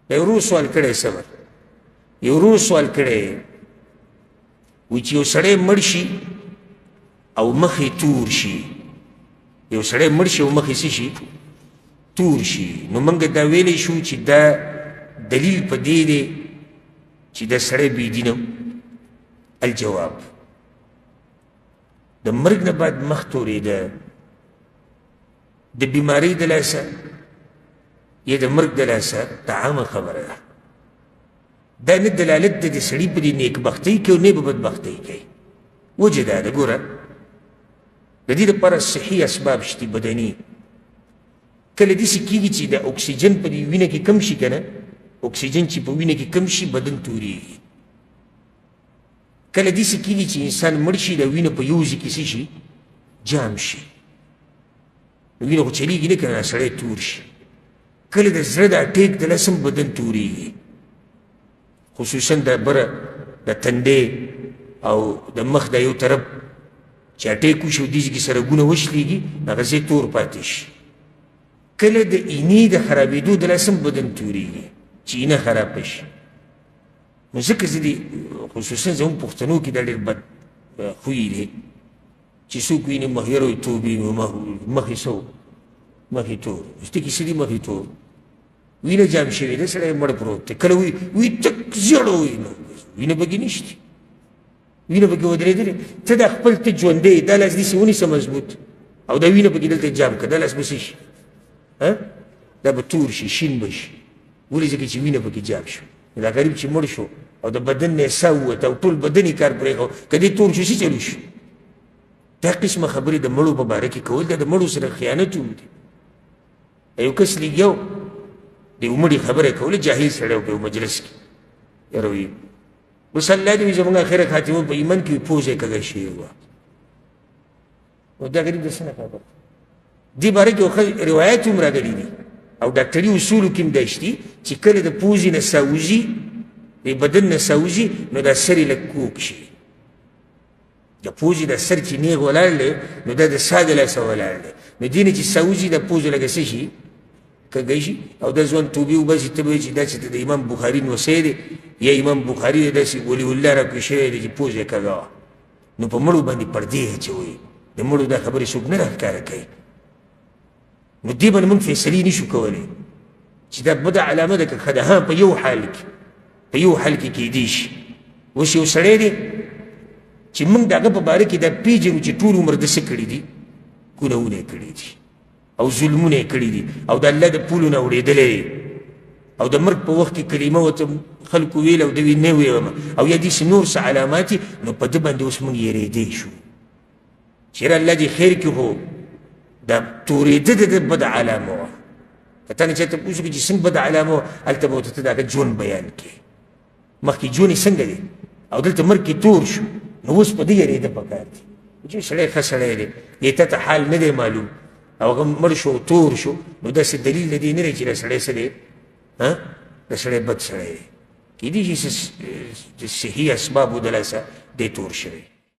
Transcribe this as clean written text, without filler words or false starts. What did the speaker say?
یو ورور سوال کړی صبر یو ورور سوال کړی وایي چې یو سړی مړ شي او مخ یې تور شي یو سړی مړ شي او مخ یې څه شي تور شي نو موږ دا ویلی شو چې دا دلیل په دې دی چې دا سړی بېدینه الجواب د مرګ نه بعد مخ تورېده د بیمارۍ د لاسه یا د مرګ د لاسه دا عامه خبره ده دا نه دلالت ده د سړي په دې نیکبختۍ کوي او نه په بدبختۍ کوي وجه دا ده ګوره د دې دپاره صحي اسباب شتي بدني کله داسې کېږي چې د اکسیجن په دې وینه کې کم شي که نه اکسیجن چې په وینه کې کم شي بدن تورېږي کله داسې کېږي چې انسان مړ شي د وینه په یو ځای کې څه شي جام شي وینه خو چلیږي نه که نه سړی تور شي کله د زړه د اټیک د لاسه بدن تورېږي خصوصا د بره د تندې او د مخ د یو طرف چې اټیک وشي او دې ځای کې سرګونه وشلېږي هغه ځای تور پاتې شي کله د اینې د خرابېدو د لاسه بدن تورېږي چې اینه خرابه شي نو ځکه زه دې خصوصا زموږ پښتنو کې دا ډېر بد خوی دی چې څوک ویني مخیره وي توبې مخې څه مخې تور اوس کې څه دي مخې تور وینه جام شوې ده سړی مړ پروت دی کله وي تک زیړه وي نو وینه پکې نشته وینه پکې ودرېدلې ته دا خپل ته ژوندی دا لاس داسې ونیسه مضبوط او دا وینه پکې دلته جام کړه دا لاس به څه شي دا به تور شي شین به شي ولې ځکه چې وینه پکې جام شو دا غریب چې مړ شو او د بدن نه ساه ووته او ټول بدن یې کار پرېښو که دې تور شو څه چلو شو دا قسمه خبرې د مړو په باره کې کول دا د مړو سره خیانت هم دی یو کس لګیا د یو مړي خبره کوله جاهل سړی و په یو مجلس کې یاره وي اوس الله دې وي زموږ اخره خاتمه په ایمان کې پوزه کږه شوې وه نو دا غریب د څه نه خبر دې باره کې روایت هم راغلي دي او ډاکټري اصولو کې هم دا شتي چې کله د پوزې نه ساه وځي د بدن نه ساه وځي نو دا سر یې لږ کوږ شي د پوزې د سر چې نیغ ولاړ دی نو دا د ساه د لاسه ولاړ دی نو دې نه چې ساه وځي د پوزې لږه څه شي کږی شي او دا ځوان توبې وباسي ته به وایي چې دا چې د امام بخاري نوسی دی یا امام بخاري دی داسې ولي الله راکړې شوی دی چې پوزه یې کږه وه نو په مړو باندې پردې اچوئ د مړو دا خبرې څوک نه راښکاره کوي نو دې باندې موږ فیصلې نه شو کولی چې دا بده علامه ده که ښه ده په یو حال کې په یو حال کې کېدی شي اوس یو سړی دی چې موږ د هغه په باره کې دا پېژنو چې ټول عمر د څه کړي دي ګناهونه یې کړي دي او ظلمونه یې کړي دي او د الله د پولو نه اورېدلی دی او د مرګ په وخت کې کلمه ورته خلکو ویل او د وی نه ویلمه او یا داسې نور څه علامات نو په ده باندې اوس موږ یېرېدی شو چېرې الله دې خیر کې خو دا تورېده د ده بده علامه وه که تا نه چا تپوس وکړي چې څنګه بده علامه وه هلته به ورته ته د هغه ژوند بیان کړې مخکې ژوند یې څنګه دی او دلته مرګ کې تور شو نو اوس په ده یېرېده پکار دي چې سړی ښه سړی دی دې ته ته حال نه دی معلوم او هغه مړ شو تور شو نو داسې دلیل د دې نه دی چې دا سړی څه دی د سړی بد سړی دی کېدای شي صحي اسبابو د لاسه دی تور شوی